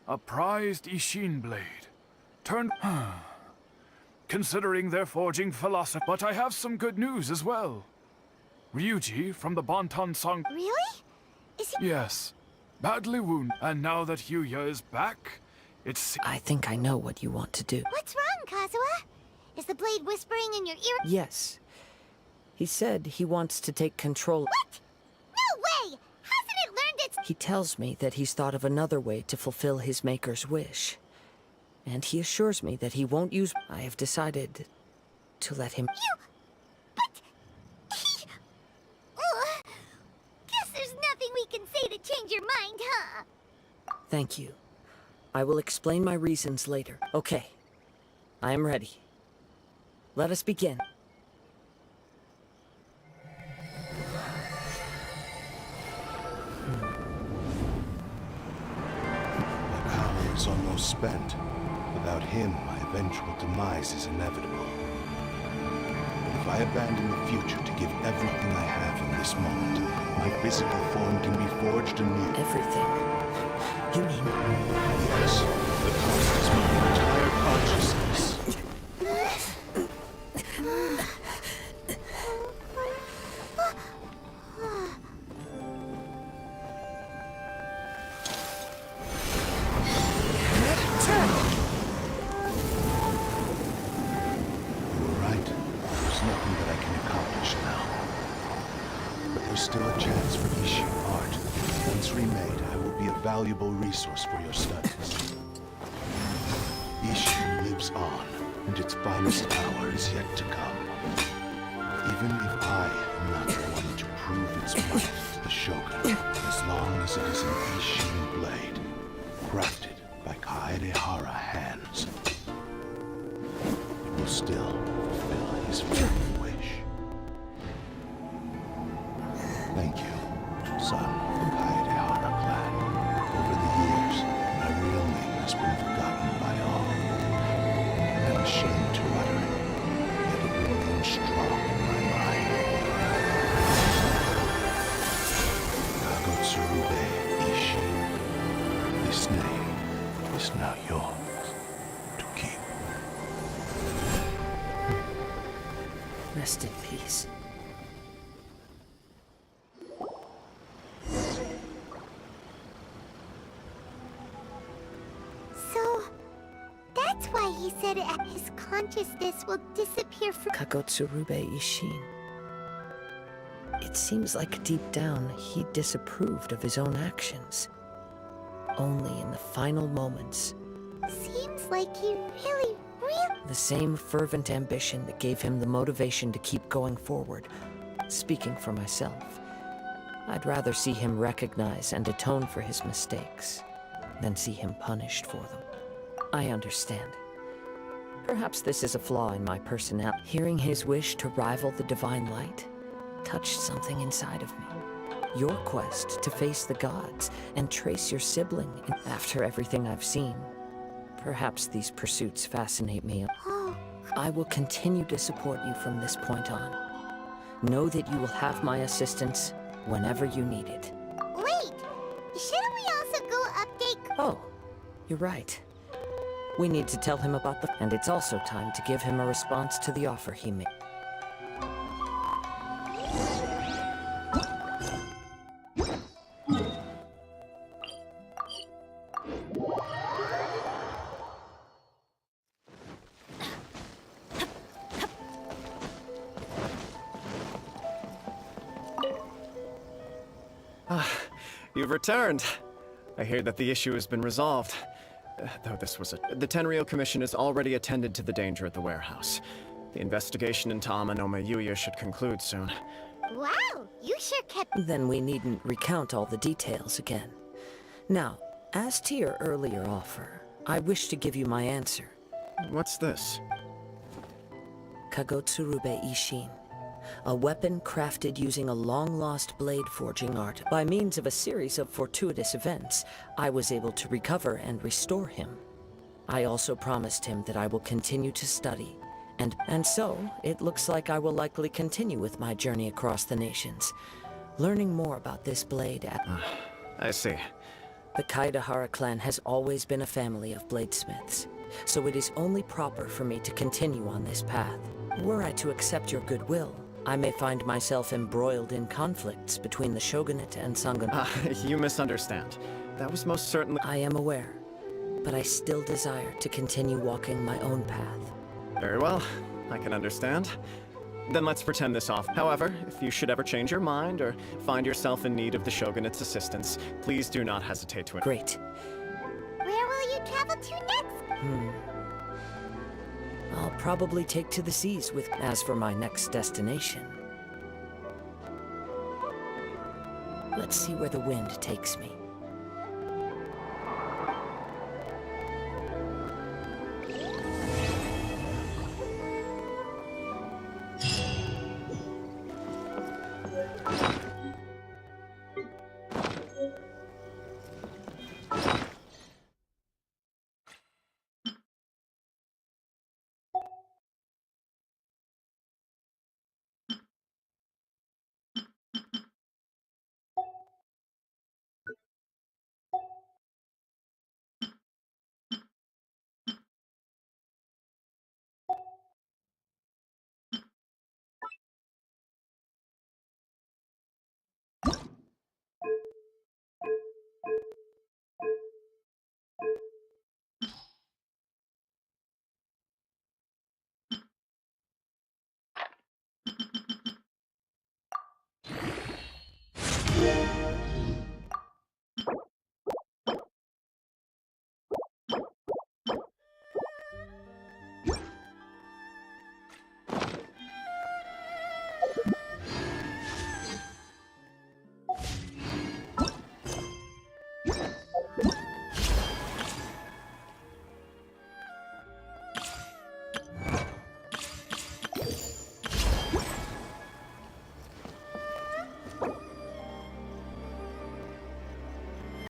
A prized Ishin blade. Turned... Considering their forging philosophy. But I have some good news as well. Ryuji from the Bonton Song... Really? Is he? Yes. Badly wounded. And now that Yuya is back, it's... I think I know what you want to do. What's wrong, Kazuha? Is the blade whispering in your ear? Yes. He said he wants to take control. What? No way! Hasn't it learned its... He tells me that he's thought of another way to fulfill his maker's wish. And he assures me that he won't use... I have decided to let him... But... He... Guess there's nothing we can say to change your mind, huh? Thank you. I will explain my reasons later. Okay. I am ready. Let us begin. Is almost spent. Without him, my eventual demise is inevitable. But if I abandon the future to give everything I have in this moment, my physical form can be forged anew. Everything? You mean... Yes. The cost is my entire consciousness. Valuable resource for your studies. Ishin lives on, and its finest hour is yet to come. Even if I am not the one to prove its might to the Shogun, as long as it is an Ishin blade, crafted by Kaedehara hands, it will still fulfill his very wish. Thank you, son of the Kaedehara clan. Over the years, my real name has been forgotten by all. I'm ashamed to utter it, yet it remains strong in my mind. Kagotsurube Ishin. This name is now yours to keep. Rest in peace. He said his consciousness will disappear from... Kagotsurube Ishin. It seems like deep down he disapproved of his own actions. Only in the final moments. Seems like he really... The same fervent ambition that gave him the motivation to keep going forward. Speaking for myself, I'd rather see him recognize and atone for his mistakes than see him punished for them. I understand. Perhaps this is a flaw in my personality. Hearing his wish to rival the divine light touched something inside of me. Your quest to face the gods and trace your sibling. After everything I've seen, perhaps these pursuits fascinate me. I will continue to support you from this point on. Know that you will have my assistance whenever you need it. Wait! Shouldn't we also go up Oh, you're right. We need to tell him about the... And it's also time to give him a response to the offer he made. You've returned. I hear that the issue has been resolved. Though this was the Tenryou Commission has already attended to the danger at the warehouse. The investigation into Amanoma Yuya should conclude soon. Wow, you sure kept... Then we needn't recount all the details again. Now, as to your earlier offer, I wish to give you my answer. What's this? Kagotsurube Ishin. A weapon crafted using a long-lost blade forging art. By means of a series of fortuitous events, I was able to recover and restore him. I also promised him that I will continue to study. And so, it looks like I will likely continue with my journey across the nations, learning more about this blade at... I see. The Kaidahara clan has always been a family of bladesmiths, so it is only proper for me to continue on this path. Were I to accept your goodwill, I may find myself embroiled in conflicts between the shogunate and Sangon. You misunderstand. That was most certainly... I am aware, but I still desire to continue walking my own path. Very well, I can understand. Then let's pretend this off. However, if you should ever change your mind or find yourself in need of the shogunate's assistance, please do not hesitate to... Great. Where will you travel to next? I'll probably take to the seas with... As for my next destination... Let's see where the wind takes me.